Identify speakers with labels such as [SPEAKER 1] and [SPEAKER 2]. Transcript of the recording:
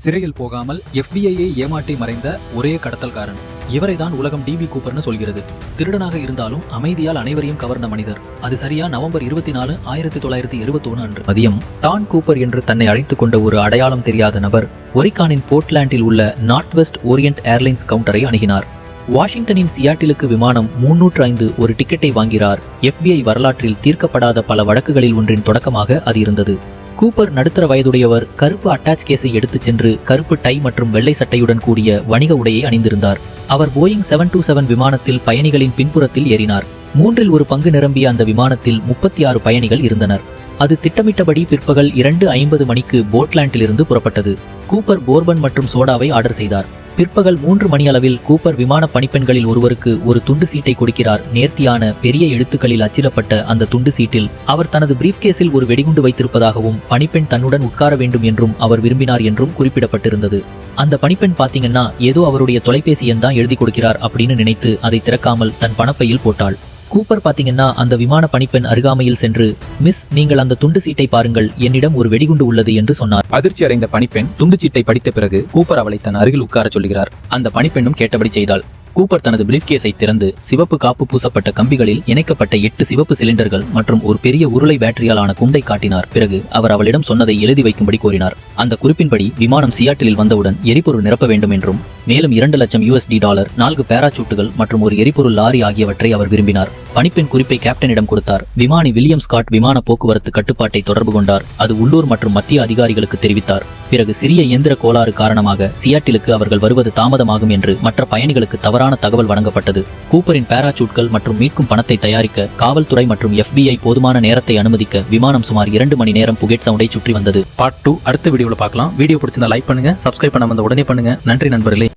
[SPEAKER 1] சிறையில் போகாமல் FBI-யை ஏமாற்றி மறைந்த ஒரே கடத்தல்காரன் இவரைதான் உலகம் டிபி கூப்பர்னு சொல்கிறது. திருடனாக இருந்தாலும் அமைதியால் அனைவரையும் கவர்ந்த மனிதர். அது சரியா நவம்பர் 24, 1971 அன்று மதியம் டான் கூப்பர் என்று தன்னை அழைத்துக் கொண்ட ஒரு அடையாளம் தெரியாத நபர் ஒரிகானின் போர்ட்லாண்டில் உள்ள நார்த் வெஸ்ட் ஓரியன்ட் ஏர்லைன்ஸ் கவுண்டரை அணுகினார். வாஷிங்டனின் சியாட்டிலுக்கு விமானம் 305 ஒரு டிக்கெட்டை வாங்கிறார். FBI வரலாற்றில் தீர்க்கப்படாத பல வழக்குகளில் ஒன்றின் தொடக்கமாக அது இருந்தது. கூப்பர் நடுத்தர வயதுடையவர். கருப்பு அட்டாச் கேஸை எடுத்துச் சென்று கருப்பு டை மற்றும் வெள்ளை சட்டையுடன் கூடிய வணிக உடையை அணிந்திருந்தார். அவர் போயிங் 727 விமானத்தில் பயணிகளின் பின்புறத்தில் ஏறினார். 1/3 நிரம்பிய அந்த விமானத்தில் 36 பயணிகள் இருந்தனர். அது திட்டமிட்டபடி பிற்பகல் 2:50 மணிக்கு போர்ட்லாண்டிலிருந்து புறப்பட்டது. கூப்பர் போர்பன் மற்றும் சோடாவை ஆர்டர் செய்தார். பிற்பகல் 3 மணி அளவில் கூப்பர் விமான பணிப்பெண்களில் ஒருவருக்கு ஒரு துண்டு சீட்டை கொடுக்கிறார். நேர்த்தியான பெரிய எழுத்துக்களில் அச்சிடப்பட்ட அந்த துண்டு சீட்டில் அவர் தனது பிரீஃப்கேஸில் ஒரு வெடிகுண்டு வைத்திருப்பதாகவும் பணிப்பெண் தன்னுடன் உட்கார வேண்டும் என்றும் அவர் விரும்பினார் என்றும் குறிப்பிடப்பட்டிருந்தது. அந்த பணிப்பெண் பாத்தீங்கன்னா ஏதோ அவருடைய தொலைபேசி எண் தான் எழுதி கொடுக்கிறார் அப்படின்னு நினைத்து அதை திறக்காமல் தன் பணப்பையில் போட்டாள். கூப்பர் பாத்தீங்கன்னா அந்த விமான பணிப்பெண் அருகாமையில் சென்று, மிஸ், நீங்கள் அந்த துண்டு சீட்டை பாருங்கள், என்னிடம் ஒரு வெடிகுண்டு உள்ளது என்று சொன்னார்.
[SPEAKER 2] அதிர்ச்சி அடைந்த பணிப்பெண் துண்டு சீட்டை படித்த பிறகு கூப்பர் அவளை தன் அருகில் உட்கார சொல்கிறார். அந்த பணிப்பெண்ணும் கேட்டபடி செய்தாள். கூப்பர் தனது பிரீஃப்கேஸை திறந்து சிவப்பு காப்பு பூசப்பட்ட கம்பிகளில் இணைக்கப்பட்ட 8 சிவப்பு சிலிண்டர்கள் மற்றும் ஒரு பெரிய உருளை பேட்டரியால் ஆன குண்டை காட்டினார். பிறகு அவர் அவளிடம் சொன்னதை எழுதி வைக்கும்படி கோரினார். அந்த குறிப்பின்படி விமானம் சியாட்டிலில் வந்தவுடன் எரிபொருள் நிரப்ப வேண்டும் என்றும் மேலும் $2,00,000, 4 பேராசூட்டுகள் மற்றும் ஒரு எரிபொருள் லாரி ஆகியவற்றை அவர் விரும்பினார். பணிப்பெண் குறிப்பை கேப்டனிடம் கொடுத்தார். விமானி வில்லியம் ஸ்காட் விமான போக்குவரத்து கட்டுப்பாட்டை தொடர்பு கொண்டார். அது உள்ளூர் மற்றும் மத்திய அதிகாரிகளுக்கு தெரிவித்தார். பிறகு சிறிய இயந்திர கோளாறு காரணமாக சியாட்டிலுக்கு அவர்கள் வருவது தாமதமாகும் என்று மற்ற பயணிகளுக்கு தவறான தகவல் வழங்கப்பட்டது. கூப்பரின் பேராசூட்கள் மற்றும் மீட்கும் பணத்தை தயாரிக்க காவல்துறை மற்றும் FBI போதுமான நேரத்தை அனுமதிக்க விமானம் சுமார் 2 மணி நேரம் புகேட் சவுண்டை சுற்றி வந்தது.
[SPEAKER 1] பார்ட் 2 அடுத்த வீடியோவில் பார்க்கலாம். வீடியோ பிடிச்சிருந்தா லைக் பண்ணுங்க, சப்ஸ்கிரைப் பண்ண வந்த உடனே பண்ணுங்க. நன்றி நண்பர்களே.